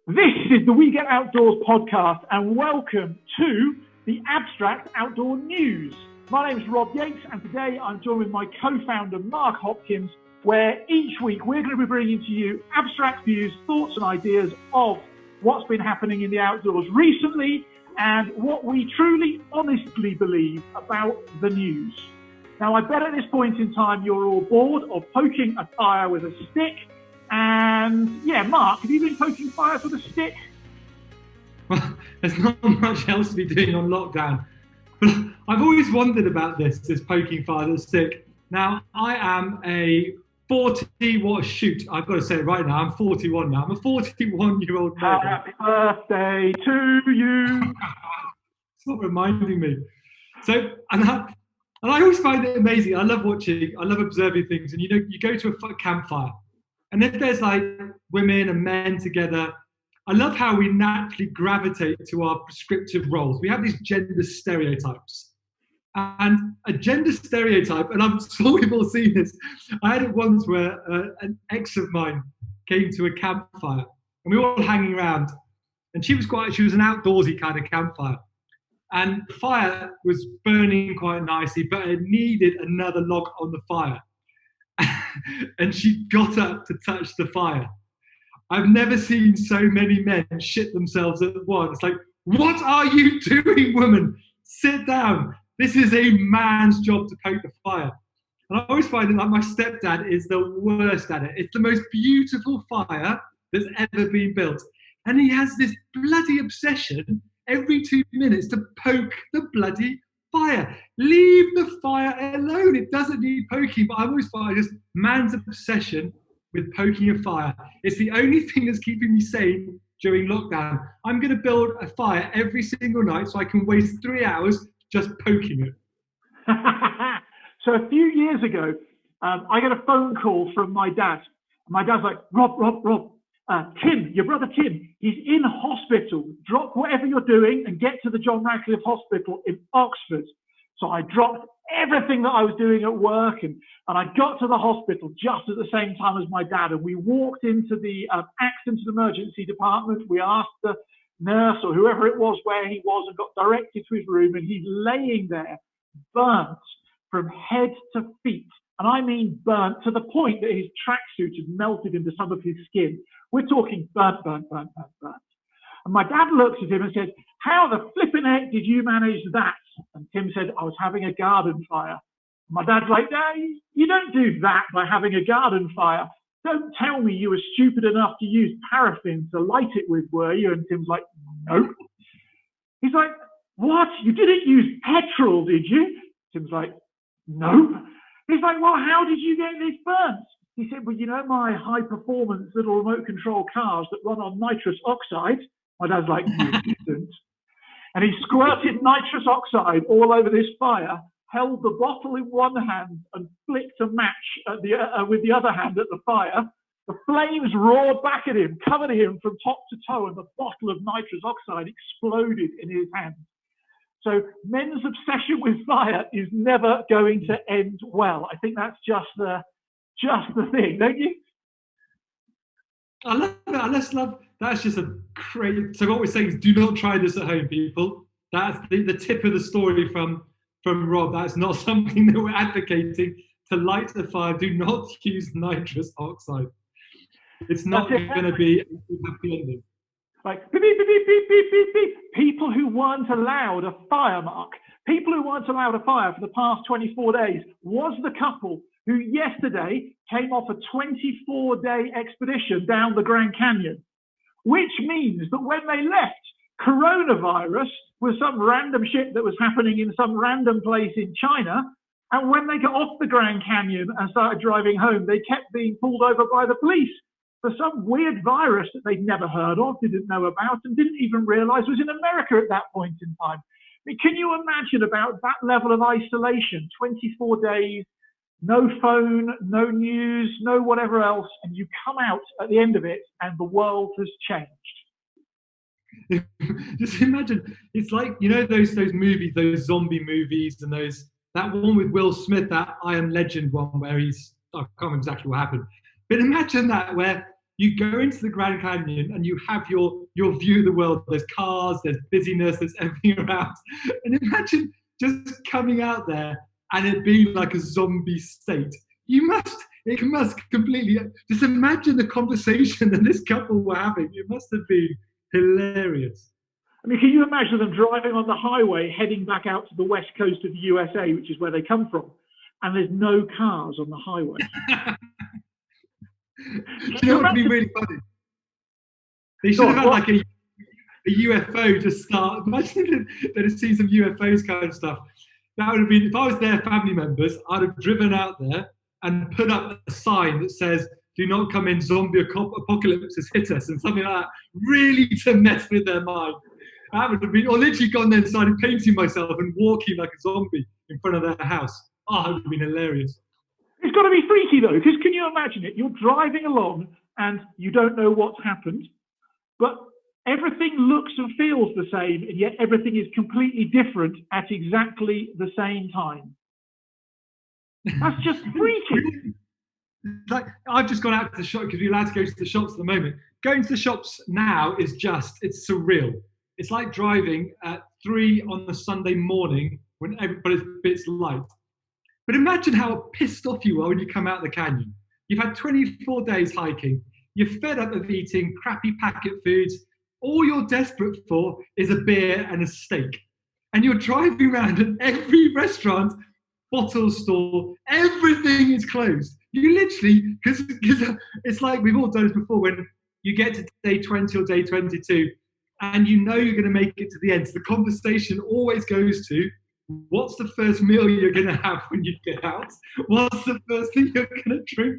This is the We Get Outdoors podcast, and welcome to the Abstract Outdoor News. My name is Rob Yates, and today I'm joined with my co-founder, Mark Hopkins, where each week we're going to be bringing to you abstract views, thoughts and ideas of what's been happening in the outdoors recently and what we truly, honestly believe about the news. Now, I bet at this point in time you're all bored of poking a fire with a stick. And yeah, Mark, have you been poking fires with a stick? Well, there's not much else to be doing on lockdown. But I've always wondered about this poking fire with a stick. Now, I am a 40, shoot, I've got to say it right now, I'm 41 now. I'm a 41-year-old man. Happy birthday to you. It's not reminding me. So, and I always find it amazing. I love observing things. And you go to a campfire. And if there's like women and men together, I love how we naturally gravitate to our prescriptive roles. We have these gender stereotypes. And a gender stereotype, and I'm sure we've all seen this, I had it once where an ex of mine came to a campfire and we were all hanging around. And she was an outdoorsy kind of campfire. And the fire was burning quite nicely, but it needed another log on the fire. And she got up to touch the fire. I've never seen so many men shit themselves at once. Like, what are you doing, woman? Sit down. This is a man's job to poke the fire. And I always find that like my stepdad is the worst at it. It's the most beautiful fire that's ever been built. And he has this bloody obsession every 2 minutes to poke the bloody fire. Leave the fire alone. It doesn't need poking. But I've always found just man's obsession with poking a fire. It's the only thing that's keeping me sane during lockdown. I'm going to build a fire every single night so I can waste 3 hours just poking it. So a few years ago, I got a phone call from my dad. My dad's like, Rob, Tim, your brother Tim, he's in hospital. Drop whatever you're doing and get to the John Radcliffe Hospital in Oxford. So I dropped everything that I was doing at work and I got to the hospital just at the same time as my dad. And we walked into the accident and emergency department. We asked the nurse or whoever it was where he was and got directed to his room. And he's laying there, burnt from head to feet. And I mean burnt to the point that his tracksuit had melted into some of his skin. We're talking burnt. And my dad looks at him and says, how the flipping heck did you manage that? And Tim said, I was having a garden fire. My dad's like, no, you don't do that by having a garden fire. Don't tell me you were stupid enough to use paraffin to light it with, were you? And Tim's like, nope. He's like, what? You didn't use petrol, did you? Tim's like, nope. He's like, well, how did you get this burnt? He said, well, you know my high-performance little remote control cars that run on nitrous oxide? My dad's like, you didn't. And he squirted nitrous oxide all over this fire, held the bottle in one hand and flicked a match with the other hand at the fire. The flames roared back at him, covered him from top to toe, and the bottle of nitrous oxide exploded in his hand. So men's obsession with fire is never going to end well. I think that's just the thing, don't you? I love it. I just love that's just a great. So what we're saying is, do not try this at home, people. That's the tip of the story from Rob. That's not something that we're advocating. To light the fire, do not use nitrous oxide. It's not going to be a happy ending. Like, beep, beep, beep, beep, beep, beep, beep. People who weren't allowed a fire, Mark. People who weren't allowed a fire for the past 24 days was the couple who yesterday came off a 24-day expedition down the Grand Canyon, which means that when they left, coronavirus was some random shit that was happening in some random place in China. And when they got off the Grand Canyon and started driving home, they kept being pulled over by the police for some weird virus that they'd never heard of, didn't know about, and didn't even realize was in America at that point in time. I mean, can you imagine about that level of isolation, 24 days, no phone, no news, no whatever else, and you come out at the end of it and the world has changed? Just imagine, it's like, you know, those movies, those zombie movies, and that one with Will Smith, that I Am Legend one where I can't remember exactly what happened, but imagine that where You go into the Grand Canyon and you have your view of the world. There's cars, there's busyness, there's everything around. And imagine just coming out there and it being like a zombie state. It must completely, just imagine the conversation that this couple were having. It must have been hilarious. I mean, can you imagine them driving on the highway, heading back out to the west coast of the USA, which is where they come from, and there's no cars on the highway? You know what would be really funny? They should have had like a UFO just start. Imagine they'd have seen some UFOs kind of stuff. That would have been, if I was their family members, I'd have driven out there and put up a sign that says, "Do not come in, zombie apocalypse has hit us," and something like that, really to mess with their mind. That would have been, or literally gone there and started painting myself and walking like a zombie in front of their house. Oh, it would have been hilarious. It's got to be freaky though, because can you imagine it? You're driving along and you don't know what's happened, but everything looks and feels the same, and yet everything is completely different at exactly the same time. That's just freaky. Like, I've just gone out to the shop because we're allowed to go to the shops at the moment. Going to the shops now is it's surreal. It's like driving at 3 on the Sunday morning when it's light. But imagine how pissed off you are when you come out of the canyon. You've had 24 days hiking. You're fed up of eating crappy packet foods. All you're desperate for is a beer and a steak. And you're driving around and every restaurant, bottle store, everything is closed. You literally, because it's like we've all done this before, when you get to day 20 or day 22 and you know you're going to make it to the end. So the conversation always goes to, what's the first meal you're going to have when you get out? What's the first thing you're going to drink?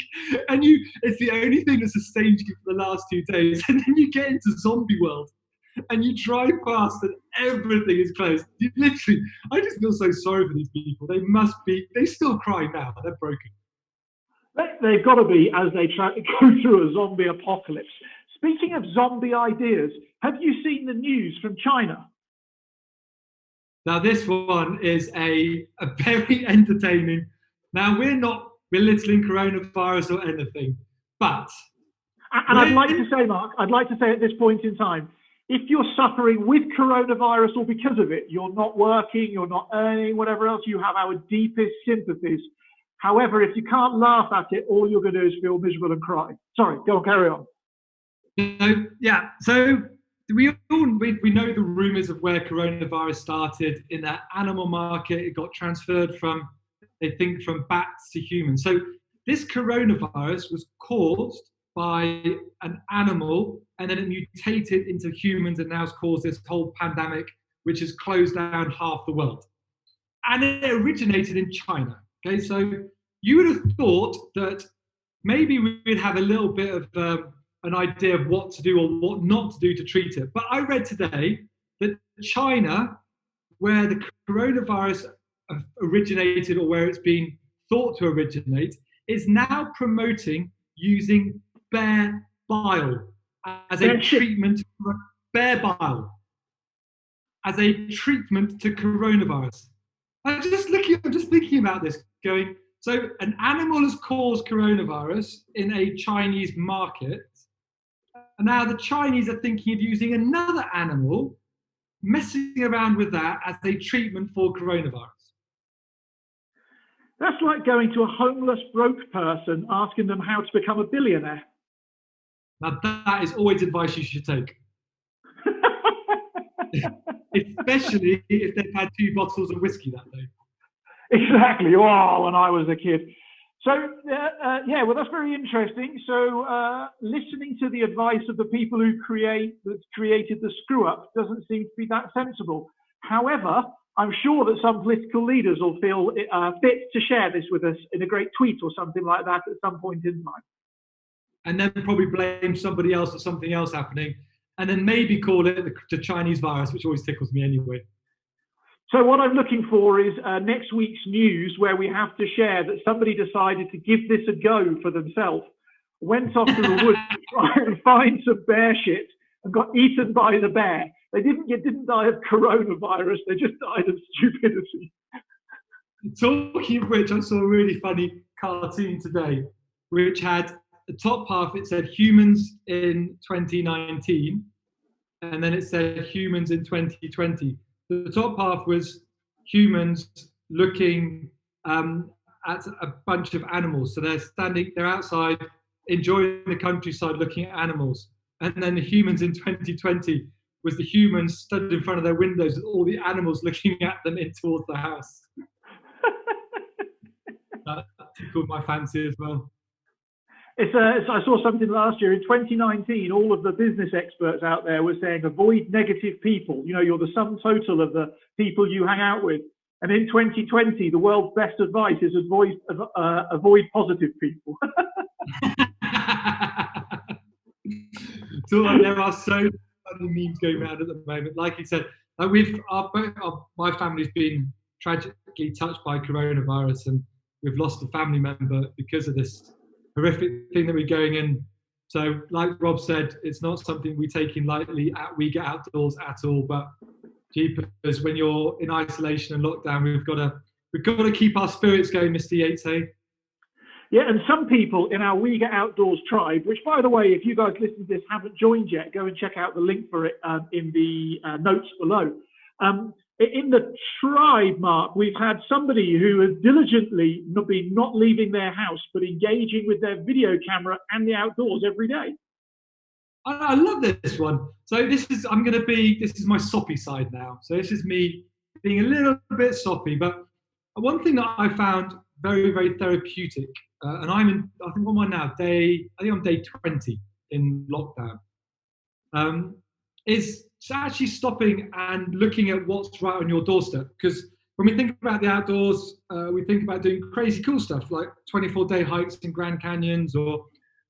And it's the only thing that sustains you for the last 2 days. And then you get into zombie world and you drive past and everything is closed. You literally, I just feel so sorry for these people. They still cry now. They're broken. They've got to be, as they try to go through a zombie apocalypse. Speaking of zombie ideas, have you seen the news from China? Now, this one is a very entertaining. Now, we're not belittling coronavirus or anything, but... And I'd like to say, Mark, at this point in time, if you're suffering with coronavirus or because of it, you're not working, you're not earning, whatever else, you have our deepest sympathies. However, if you can't laugh at it, all you're going to do is feel miserable and cry. Sorry, go on, carry on. So we know the rumours of where coronavirus started in that animal market. It got transferred from bats to humans. So this coronavirus was caused by an animal, and then it mutated into humans, and now has caused this whole pandemic, which has closed down half the world. And it originated in China. Okay, so you would have thought that maybe we'd have a little bit of an idea of what to do or what not to do to treat it. But I read today that China, where the coronavirus originated or where it's been thought to originate, is now promoting using bear bile as a treatment. Bear bile as a treatment to coronavirus. I'm just thinking about this, going, so an animal has caused coronavirus in a Chinese market, and now the Chinese are thinking of using another animal, messing around with that as a treatment for coronavirus. That's like going to a homeless, broke person, asking them how to become a billionaire. Now that is always advice you should take. Especially if they've had 2 bottles of whiskey that day. Exactly. Oh, when I was a kid. So, well, that's very interesting. So, listening to the advice of the people who created the screw-up doesn't seem to be that sensible. However, I'm sure that some political leaders will feel fit to share this with us in a great tweet or something like that at some point in time. And then probably blame somebody else or something else happening, and then maybe call it the Chinese virus, which always tickles me anyway. So what I'm looking for is next week's news, where we have to share that somebody decided to give this a go for themselves, went off to the woods to try and find some bear shit and got eaten by the bear. They didn't die of coronavirus, they just died of stupidity. Talking of which, I saw a really funny cartoon today, which had the top half, it said humans in 2019, and then it said humans in 2020. The top half was humans looking at a bunch of animals. So they're outside, enjoying the countryside, looking at animals. And then the humans in 2020 was the humans stood in front of their windows with all the animals looking at them in towards the house. That tickled my fancy as well. I saw something last year in 2019. All of the business experts out there were saying avoid negative people. You know, you're the sum total of the people you hang out with. And in 2020, the world's best advice is avoid positive people. So there are so many memes going around at the moment. Like you said, my family's been tragically touched by coronavirus, and we've lost a family member because of this horrific thing that we're going in. So, like Rob said, it's not something we take in lightly. We get outdoors at all, but jeepers, when you're in isolation and lockdown, we've got to keep our spirits going, Mr. Yates. Eh? Yeah, and some people in our We Get Outdoors tribe, which, by the way, if you guys listen to this haven't joined yet, go and check out the link for it in the notes below. In the tribe, Mark, we've had somebody who has diligently been not leaving their house, but engaging with their video camera and the outdoors every day. I love this one. So this is my soppy side now. So this is me being a little bit soppy, but one thing that I found very, very therapeutic, and I think what am I now? I'm day 20 in lockdown. Is actually stopping and looking at what's right on your doorstep. Because when we think about the outdoors, we think about doing crazy cool stuff like 24-day hikes in Grand Canyons or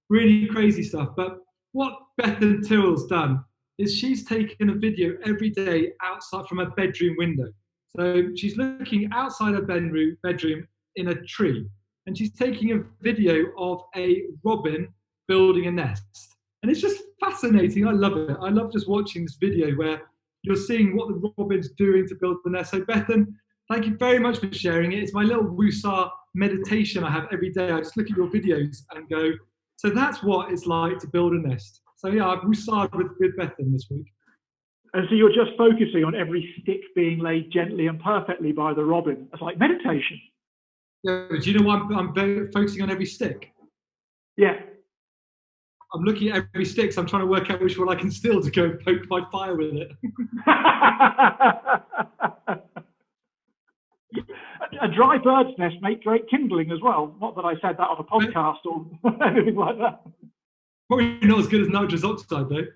really crazy stuff. But what Bethan Tyrrell's done is she's taken a video every day outside from her bedroom window. So she's looking outside her bedroom in a tree, and she's taking a video of a robin building a nest. And it's just fascinating. I love it. I love just watching this video where you're seeing what the robin's doing to build the nest. So Bethan, thank you very much for sharing it. It's my little woosah meditation I have every day. I just look at your videos and go, so that's what it's like to build a nest. So yeah, I've woosah'd with Bethan this week. And so you're just focusing on every stick being laid gently and perfectly by the robin. It's like meditation. Yeah, but do you know why I'm focusing on every stick? Yeah. I'm looking at every stick, so I'm trying to work out which one I can steal to go and poke my fire with it. A dry bird's nest make great kindling as well. Not that I said that on a podcast or anything like that. Probably not as good as nitrous oxide, though.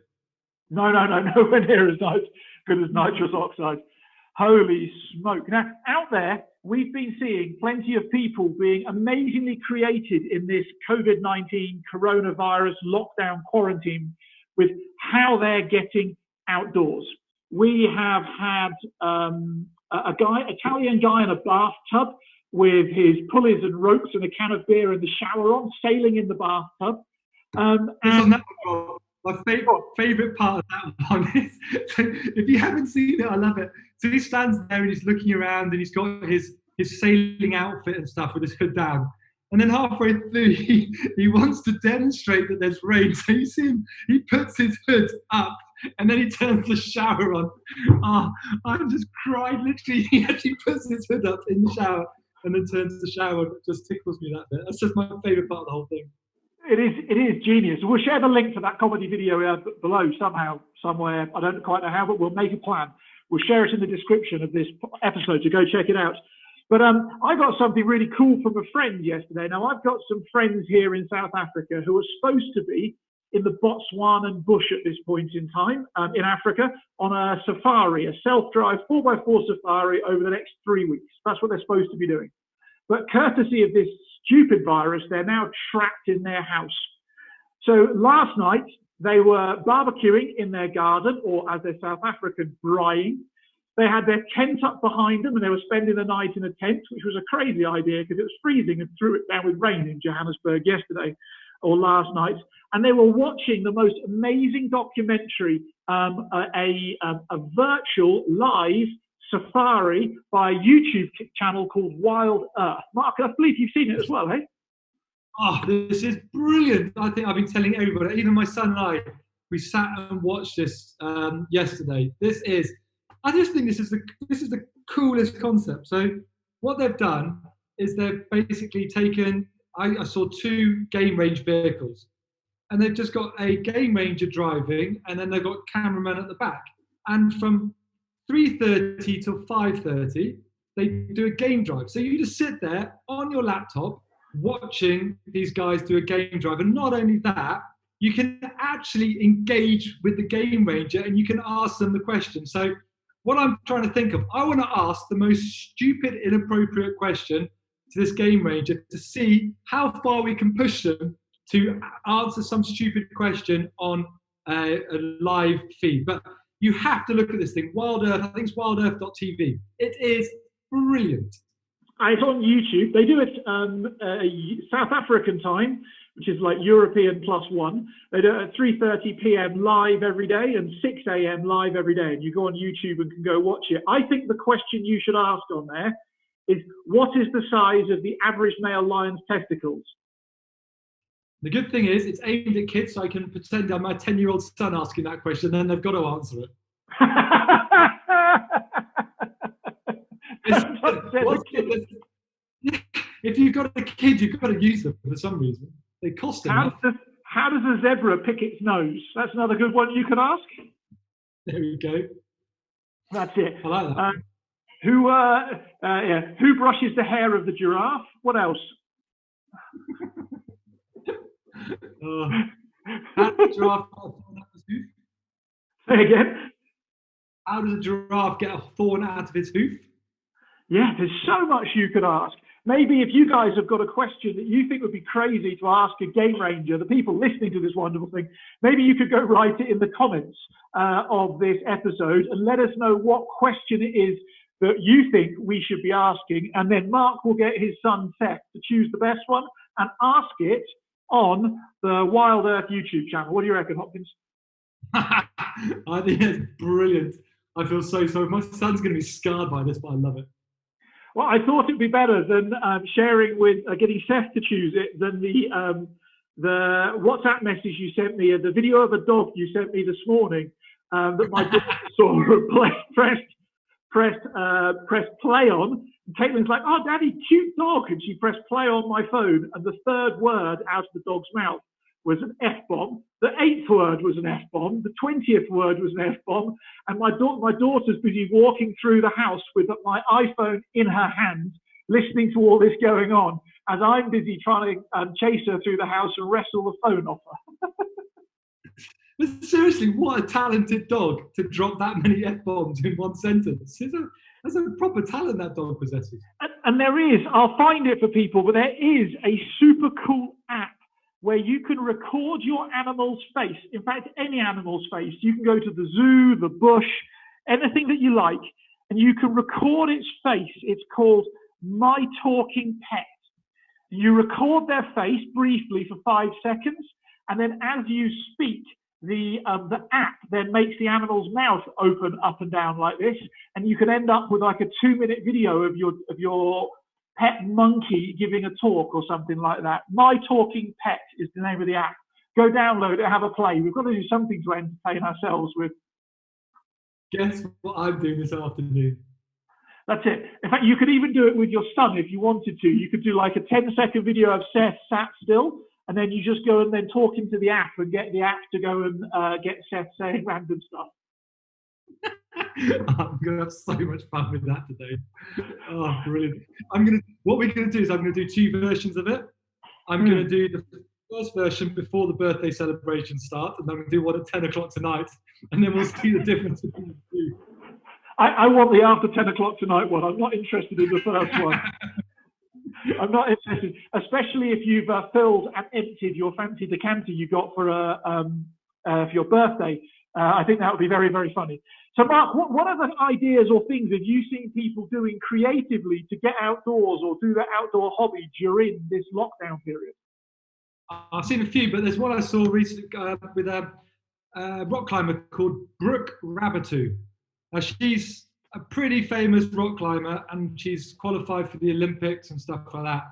No, nowhere near as good as nitrous oxide. Holy smoke. Now, out there, we've been seeing plenty of people being amazingly creative in this COVID-19 coronavirus lockdown quarantine with how they're getting outdoors. We have had Italian guy in a bathtub with his pulleys and ropes and a can of beer and the shower on, sailing in the bathtub. My favourite part of that one is, so if you haven't seen it, I love it. So he stands there and he's looking around and he's got his sailing outfit and stuff with his hood down. And then halfway through, he wants to demonstrate that there's rain. So you see him, he puts his hood up and then he turns the shower on. Oh, I just cried, literally. He actually puts his hood up in the shower and then turns the shower on. It just tickles me, that bit. That's just my favourite part of the whole thing. It is genius. We'll share the link to that comedy video below somehow, somewhere. I don't quite know how, but we'll make a plan. We'll share it in the description of this episode, so go check it out. But I got something really cool from a friend yesterday. Now, I've got some friends here in South Africa who are supposed to be in the Botswanan bush at this point in time in Africa on a safari, a self-drive 4x4 safari over the next 3 weeks. That's what they're supposed to be doing. But courtesy of this stupid virus, they're now trapped in their house. So last night, they were barbecuing in their garden, or as they're South African, braaiing. They had their tent up behind them and they were spending the night in a tent, which was a crazy idea because it was freezing and threw it down with rain in Johannesburg yesterday or last night. And they were watching the most amazing documentary, a virtual live safari by a YouTube channel called Wild Earth. Mark, I believe you've seen it as well, hey? Oh, this is brilliant. I think I've been telling everybody, even my son and I, we sat and watched this yesterday. I just think this is the coolest concept. So what they've done is they've basically taken, I saw two game range vehicles, and they've just got a game ranger driving, and then they've got cameramen at the back. And from 3:30 till 5:30, they do a game drive. So you just sit there on your laptop watching these guys do a game drive. And not only that, you can actually engage with the game ranger and you can ask them the question. So what I'm trying to think of, I want to ask the most stupid, inappropriate question to this game ranger to see how far we can push them to answer some stupid question on a live feed. But you have to look at this thing. Wild Earth, I think it's wildearth.tv. It is brilliant. It's on YouTube. They do it South African time, which is like European +1. They do it at 3:30 p.m. live every day and 6 a.m. live every day. And you go on YouTube and can go watch it. I think the question you should ask on there is, what is the size of the average male lion's testicles? The good thing is it's aimed at kids, so I can pretend I'm my 10-year-old son asking that question, then they've got to answer it. If you've got a kid, you've got to use them for some reason. They cost enough. How does a zebra pick its nose? That's another good one you can ask. There we go. That's it. I like that. Who brushes the hair of the giraffe? What else? How does a giraffe get a thorn out of his hoof? Say again. How does a giraffe get a thorn out of its hoof? Yeah, there's so much you could ask. Maybe if you guys have got a question that you think would be crazy to ask a game ranger, the people listening to this wonderful thing, maybe you could go write it in the comments of this episode and let us know what question it is that you think we should be asking. And then Mark will get his son Seth to choose the best one and ask it on the Wild Earth YouTube channel. What do you reckon, Hopkins? I think it's brilliant. I feel so sorry. My son's going to be scarred by this, but I love it. Well, I thought it'd be better than sharing with getting Seth to choose it than the WhatsApp message you sent me and the video of a dog you sent me this morning that my daughter saw pressed play on. And Caitlin's like, "Oh, Daddy, cute dog," and she pressed play on my phone, and the third word out of the dog's mouth was an F-bomb. The 8th word was an F-bomb. The 20th word was an F-bomb. And my daughter's busy walking through the house with my iPhone in her hand, listening to all this going on, as I'm busy trying to chase her through the house and wrestle the phone off her. But seriously, what a talented dog to drop that many F-bombs in one sentence. There's a proper talent that dog possesses. And there is, I'll find it for people, but there is a super cool app where you can record your animal's face. In fact, any animal's face. You can go to the zoo, the bush, anything that you like, and you can record its face. It's called My Talking Pet. You record their face briefly for 5 seconds, and then as you speak, the app then makes the animal's mouth open up and down like this, and you can end up with like a 2-minute video of your pet monkey giving a talk or something like that. My Talking Pet is the name of the app. Go download it, have a play. We've got to do something to entertain ourselves with. Guess what I'm doing this afternoon? That's it. In fact, you could even do it with your son if you wanted to. You could do like a 10-second video of Seth sat still, and then you just go and then talk into the app and get the app to go and get Seth saying random stuff. I'm going to have so much fun with that today. Oh, brilliant. What we're going to do is I'm going to do 2 versions of it. I'm going to do the first version before the birthday celebration starts, and then I'm going to do one at 10 o'clock tonight, and then we'll see the difference between the 2. I want the after 10 o'clock tonight one. I'm not interested in the first one. I'm not interested, especially if you've filled and emptied your fancy decanter you got for your birthday. I think that would be very, very funny. So, Mark, what other ideas or things have you seen people doing creatively to get outdoors or do their outdoor hobby during this lockdown period? I've seen a few, but there's one I saw recently with a rock climber called Brooke Raboutou. She's a pretty famous rock climber, and she's qualified for the Olympics and stuff like that.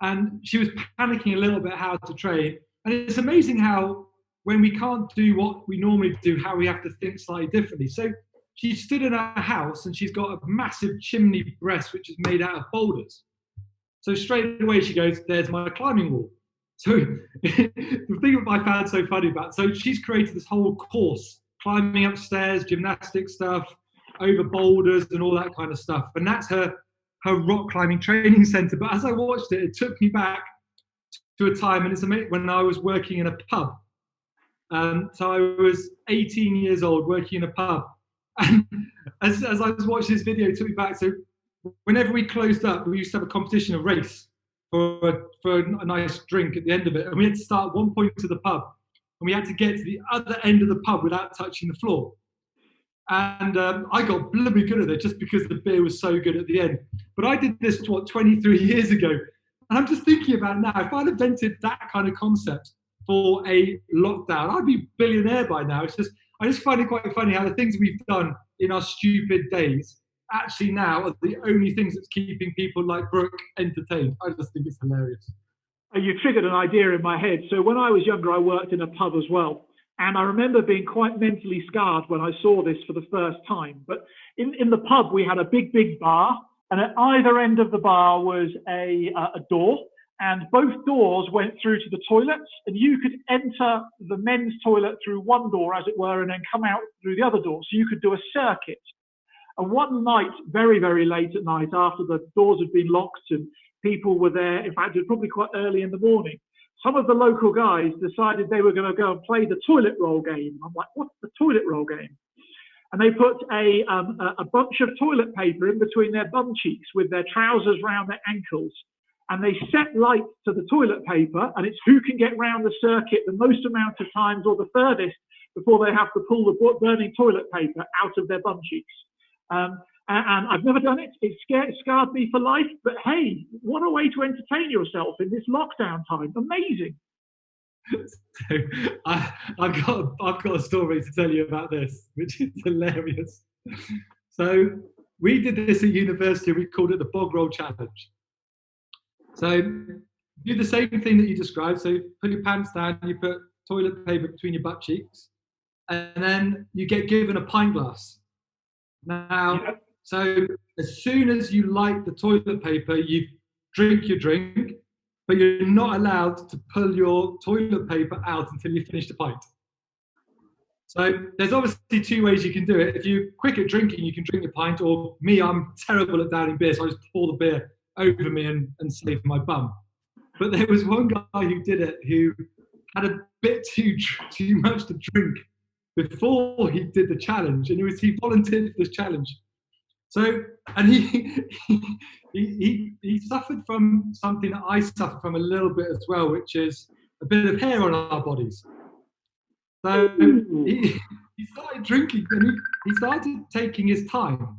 and she was panicking a little bit how to train. And it's amazing how when we can't do what we normally do, how we have to think slightly differently. So she stood in her house and she's got a massive chimney breast which is made out of boulders. So straight away she goes, there's my climbing wall. So the thing that I found so funny about, so she's created this whole course, climbing upstairs, gymnastic stuff, over boulders and all that kind of stuff. And that's her rock climbing training center. But as I watched it, it took me back to a time, and it's amazing, when I was working in a pub. So I was 18 years old working in a pub. And as I was watching this video, it took me back. So whenever we closed up, we used to have a competition, a race for a nice drink at the end of it. And we had to start at one point to the pub, and we had to get to the other end of the pub without touching the floor. And I got bloody good at it just because the beer was so good at the end. But I did this, 23 years ago. And I'm just thinking about it now. If I'd invented that kind of concept for a lockdown, I'd be a billionaire by now. I just find it quite funny how the things we've done in our stupid days actually now are the only things that's keeping people like Brooke entertained. I just think it's hilarious. You triggered an idea in my head. So when I was younger, I worked in a pub as well. And I remember being quite mentally scarred when I saw this for the first time. But in the pub, we had a big, big bar. And at either end of the bar was a door. And both doors went through to the toilets. And you could enter the men's toilet through one door, as it were, and then come out through the other door. So you could do a circuit. And one night, very, very late at night, after the doors had been locked and people were there, in fact, it was probably quite early in the morning, some of the local guys decided they were going to go and play the toilet roll game. I'm like, what's the toilet roll game? And they put a bunch of toilet paper in between their bum cheeks with their trousers round their ankles. And they set lights to the toilet paper, and it's who can get round the circuit the most amount of times or the furthest before they have to pull the burning toilet paper out of their bum cheeks. And I've never done it. It scarred me for life. But hey, what a way to entertain yourself in this lockdown time. Amazing. So I've got a story to tell you about this, which is hilarious. So we did this at university. We called it the bog roll challenge. So do the same thing that you described. So put your pants down, you put toilet paper between your butt cheeks, and then you get given a pint glass. Now, so as soon as you light the toilet paper, you drink your drink, but you're not allowed to pull your toilet paper out until you finish the pint. So there's obviously two ways you can do it. If you're quick at drinking, you can drink your pint, or me, I'm terrible at downing beer, so I just pour the beer over me and save my bum. But there was one guy who did it who had a bit too much to drink before he did the challenge, and he volunteered for this challenge. So, and he suffered from something that I suffer from a little bit as well, which is a bit of hair on our bodies. So he started drinking, and he started taking his time,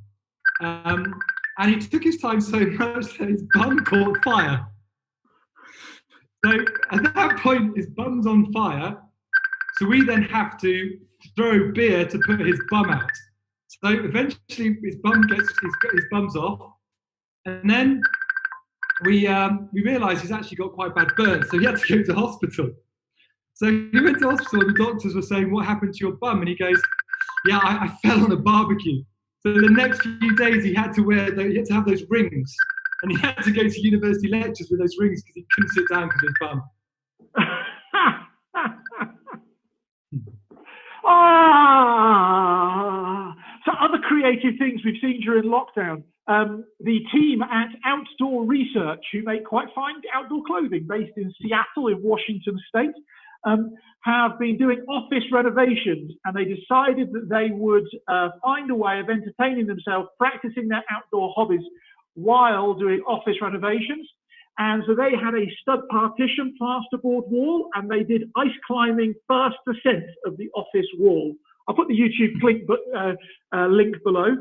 and he took his time so much that his bum caught fire. So at that point, his bum's on fire. So we then have to throw beer to put his bum out. So eventually his bum's off, and then we realised he's actually got quite bad burns, so he had to go to hospital. So he went to hospital, and the doctors were saying, "What happened to your bum?" And he goes, "Yeah, I fell on a barbecue." So the next few days he had to have those rings, and he had to go to university lectures with those rings because he couldn't sit down because of his bum. So other creative things we've seen during lockdown. The team at Outdoor Research, who make quite fine outdoor clothing based in Seattle in Washington State, have been doing office renovations, and they decided that they would find a way of entertaining themselves, practicing their outdoor hobbies while doing office renovations. And so they had a stud partition plasterboard wall, and they did ice climbing first ascent of the office wall. I'll put the YouTube link below.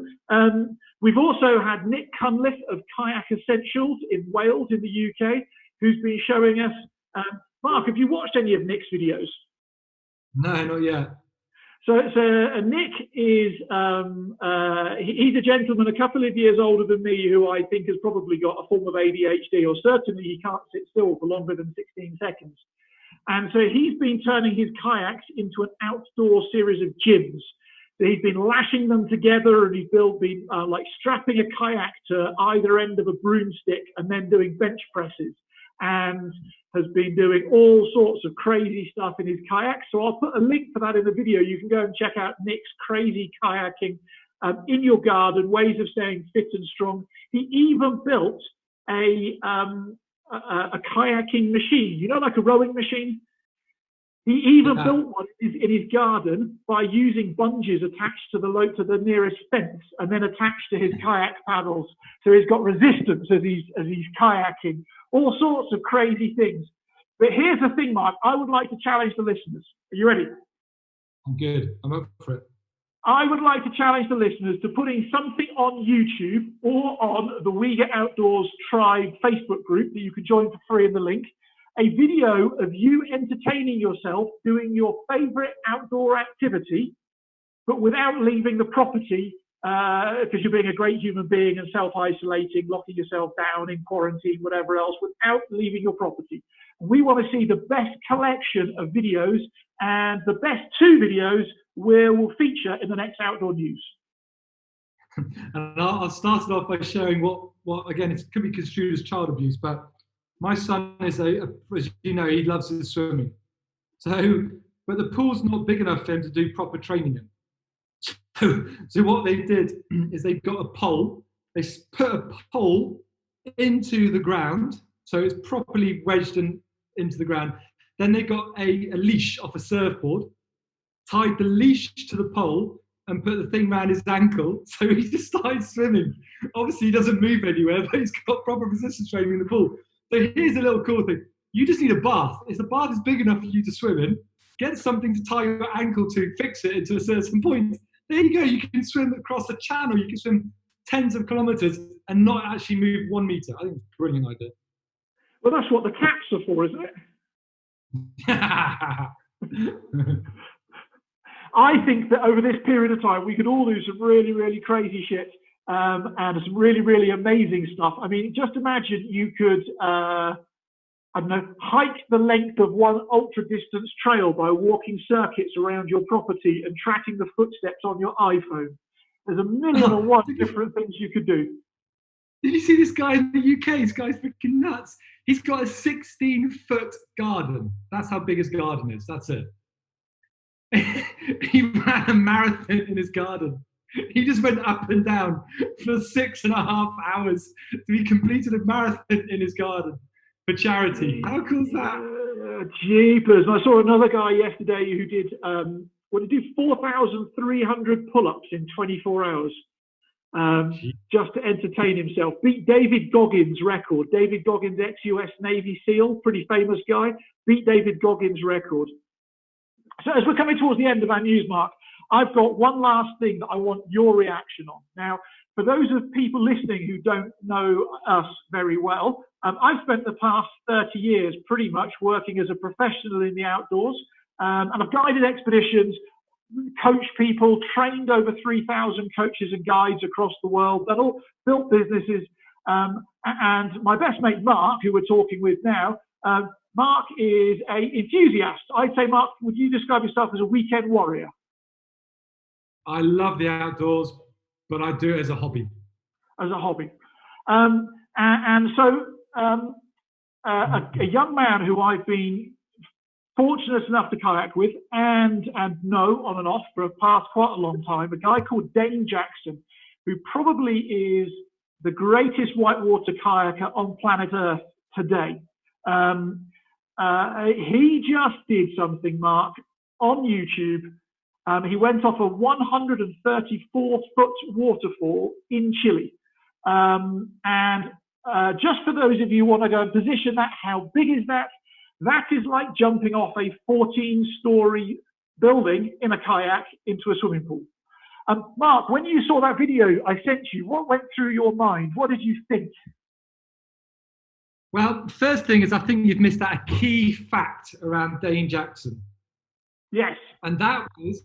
We've also had Nick Cunliffe of Kayak Essentials in Wales in the UK, who's been showing us. Mark, have you watched any of Nick's videos? No, not yet. So Nick is he's a gentleman a couple of years older than me, who I think has probably got a form of ADHD, or certainly he can't sit still for longer than 16 seconds. And so he's been turning his kayaks into an outdoor series of gyms. So he's been lashing them together, and he's been like strapping a kayak to either end of a broomstick and then doing bench presses, and has been doing all sorts of crazy stuff in his kayak. So I'll put a link for that in the video. You can go and check out Nick's crazy kayaking in your garden, ways of staying fit and strong. He even built a kayaking machine, you know, like a rowing machine. He even built one in his garden by using bungees attached to the nearest fence and then attached to his kayak paddles. So he's got resistance as he's kayaking. All sorts of crazy things. But here's the thing, Mark. I would like to challenge the listeners. Are you ready? I'm good. I'm up for it. I would like to challenge the listeners to putting something on YouTube or on the We Get Outdoors Tribe Facebook group that you can join for free in the link. A video of you entertaining yourself doing your favorite outdoor activity, but without leaving the property, because you're being a great human being and self-isolating, locking yourself down in quarantine, whatever else, without leaving your property. We want to see the best collection of videos, and the best 2 videos will feature in the next Outdoor News. And I'll start it off by sharing what again, it could be construed as child abuse, but my son is as you know, he loves his swimming. So, but the pool's not big enough for him to do proper training in. So what they did is they got a pole. They put a pole into the ground, so it's properly wedged into the ground. Then they got a leash off a surfboard, tied the leash to the pole, and put the thing around his ankle. So he just started swimming. Obviously, he doesn't move anywhere, but he's got proper resistance training in the pool. So here's a little cool thing. You just need a bath. If the bath is big enough for you to swim in, get something to tie your ankle to, fix it into a certain point. There you go. You can swim across a channel. You can swim tens of kilometers and not actually move 1 meter. I think it's a brilliant idea. Well, that's what the caps are for, isn't it? I think that over this period of time, we could all do some really, really crazy shit. And some really, really amazing stuff. I mean, just imagine you could, I don't know, hike the length of one ultra-distance trail by walking circuits around your property and tracking the footsteps on your iPhone. There's a million and one different things you could do. Did you see this guy in the UK? This guy's freaking nuts. He's got a 16-foot garden. That's how big his garden is. That's it. He ran a marathon in his garden. He just went up and down for 6.5 hours. He completed a marathon in his garden for charity. How cool is that? Jeepers. And I saw another guy yesterday who did, 4,300 pull-ups in 24 hours just to entertain himself. Beat David Goggins' record. David Goggins, ex-US Navy SEAL, pretty famous guy. Beat David Goggins' record. So as we're coming towards the end of our news, Mark, I've got one last thing that I want your reaction on. Now, for those of people listening who don't know us very well, I've spent the past 30 years pretty much working as a professional in the outdoors, and I've guided expeditions, coached people, trained over 3,000 coaches and guides across the world, that all built businesses. And my best mate, Mark, who we're talking with now, Mark is an enthusiast. I'd say, Mark, would you describe yourself as a weekend warrior? I love the outdoors, but I do it as a hobby. As a hobby. And so a young man who I've been fortunate enough to kayak with and know on and off for past quite a long time, a guy called Dane Jackson, who probably is the greatest whitewater kayaker on planet Earth today. He just did something, Mark, on YouTube. He went off a 134-foot waterfall in Chile. Just for those of you who want to go and position that, how big is that? That is like jumping off a 14-story building in a kayak into a swimming pool. Mark, when you saw that video I sent you, what went through your mind? What did you think? Well, first thing is I think you've missed out a key fact around Dane Jackson. Yes. And that was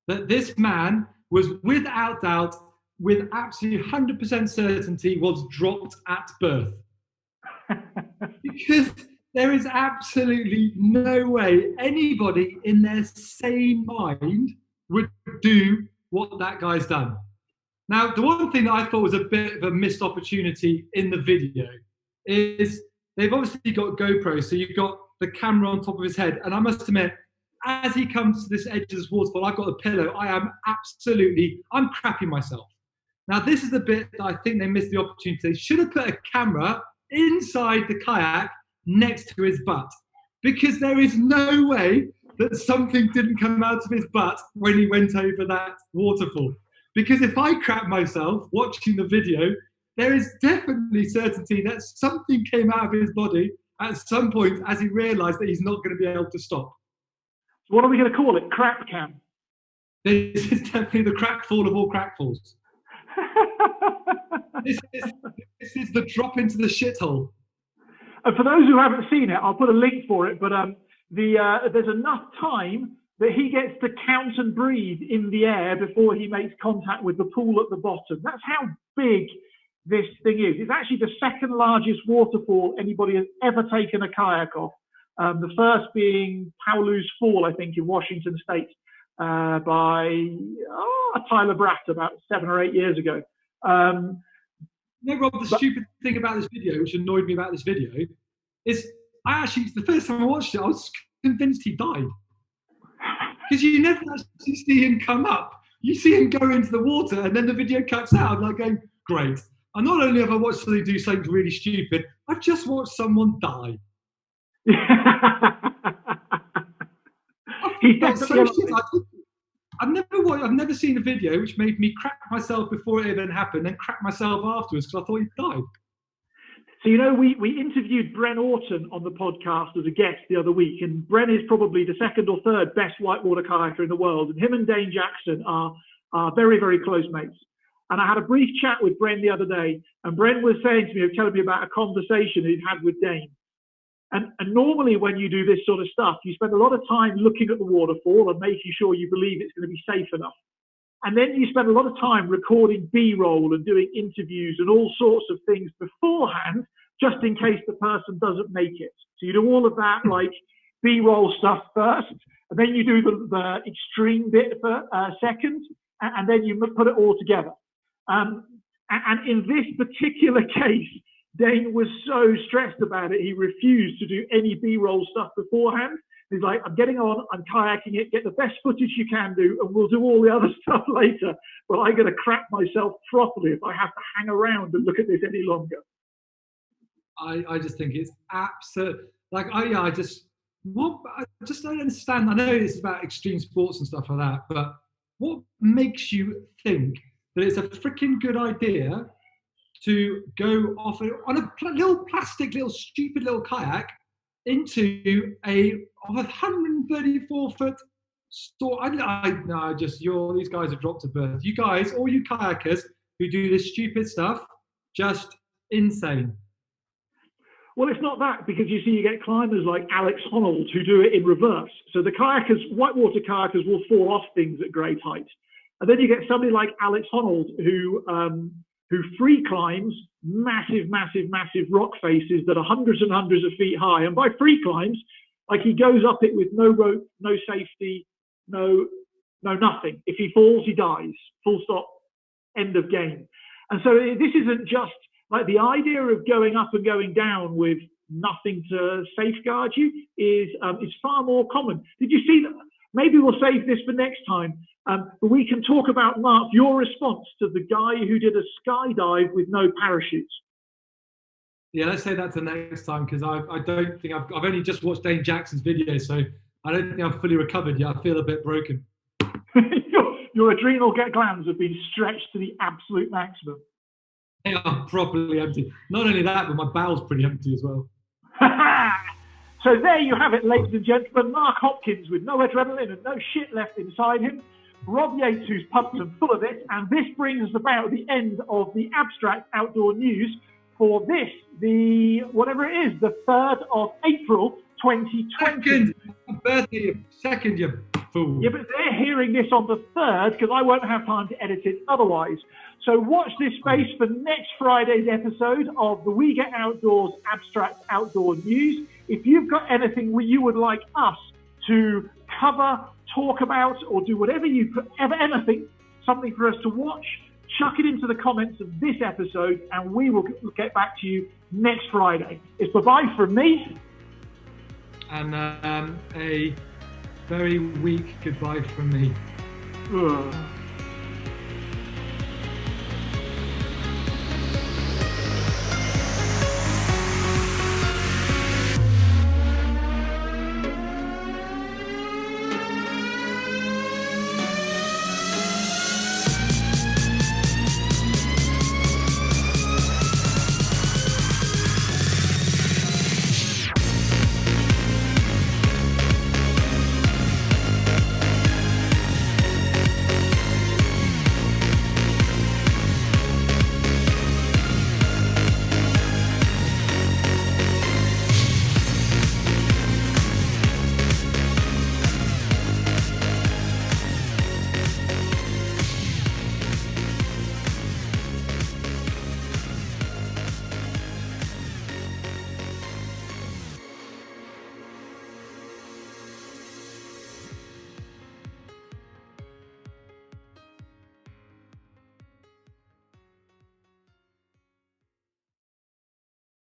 that this man was without doubt, with absolutely 100% certainty, was dropped at birth. Because there is absolutely no way anybody in their sane mind would do what that guy's done. Now, the one thing that I thought was a bit of a missed opportunity in the video is they've obviously got GoPro, so you've got the camera on top of his head. And I must admit, as he comes to this edge of this waterfall, I've got a pillow. I'm crapping myself. Now, this is the bit that I think they missed the opportunity. They should have put a camera inside the kayak next to his butt, because there is no way that something didn't come out of his butt when he went over that waterfall. Because if I crap myself watching the video, there is definitely certainty that something came out of his body at some point as he realised that he's not going to be able to stop. What are we going to call it? Crap cam? This is definitely the crackfall of all crackfalls. This is the drop into the shithole. And for those who haven't seen it, I'll put a link for it, but there's enough time that he gets to count and breathe in the air before he makes contact with the pool at the bottom. That's how big this thing is. It's actually the second largest waterfall anybody has ever taken a kayak off. The first being Paulu's Fall, I think, in Washington State, by Tyler Bratt about 7 or 8 years ago. No, Rob, the stupid thing about this video, which annoyed me about this video, is the first time I watched it, I was convinced he died. Because you never actually see him come up. You see him go into the water, and then the video cuts out. I'm like going, great. And not only have I watched somebody do something really stupid, I've just watched someone die. That's so shit. I've never seen a video which made me crap myself before it even happened, and crap myself afterwards because I thought he died. So, we interviewed Bren Orton on the podcast as a guest the other week, and Bren is probably the second or third best whitewater kayaker in the world, and him and Dane Jackson are very, very close mates. And I had a brief chat with Bren the other day, and Bren was telling me about a conversation he'd had with Dane. And normally when you do this sort of stuff, you spend a lot of time looking at the waterfall and making sure you believe it's going to be safe enough. And then you spend a lot of time recording B-roll and doing interviews and all sorts of things beforehand, just in case the person doesn't make it. So you do all of that, like B-roll stuff first, and then you do the extreme bit for second, and then you put it all together. And in this particular case, Dane was so stressed about it, he refused to do any B-roll stuff beforehand. He's like, I'm getting on, I'm kayaking it, get the best footage you can do, and we'll do all the other stuff later. But I'm going to crap myself properly if I have to hang around and look at this any longer. I just think it's absurd. Like, I just don't understand. I know it's about extreme sports and stuff like that, but what makes you think that it's a freaking good idea to go off on a little stupid little kayak into a 134-foot store? These guys are dropped to birth. You guys, all you kayakers who do this stupid stuff, just insane. Well, it's not that, because you get climbers like Alex Honnold who do it in reverse. So the whitewater kayakers will fall off things at great height. And then you get somebody like Alex Honnold who free climbs massive, massive, massive rock faces that are hundreds and hundreds of feet high. And by free climbs, like, he goes up it with no rope, no safety, no nothing. If he falls, he dies. Full stop. End of game. And so this isn't just like the idea of going up and going down with nothing to safeguard you is far more common. Did you see that? Maybe we'll save this for next time. But we can talk about, Mark, your response to the guy who did a skydive with no parachutes. Yeah, let's say that to next time, because I don't think I've only just watched Dane Jackson's video, so I don't think I'm fully recovered yet. I feel a bit broken. Your adrenal glands have been stretched to the absolute maximum. They are properly empty. Not only that, but my bowel's pretty empty as well. So there you have it, ladies and gentlemen. Mark Hopkins with no adrenaline and no shit left inside him. Rob Yates, who's pumped and full of it. And this brings us about the end of the Abstract Outdoor News for this, the 3rd of April, 2020. Second, you Fool. Yeah, but they're hearing this on the 3rd because I won't have time to edit it otherwise. So watch this space for next Friday's episode of the We Get Outdoors Abstract Outdoor News. If you've got anything you would like us to cover, talk about, or do whatever anything, something for us to watch, chuck it into the comments of this episode and we will get back to you next Friday. It's bye-bye from me. And a very weak goodbye from me. Ugh.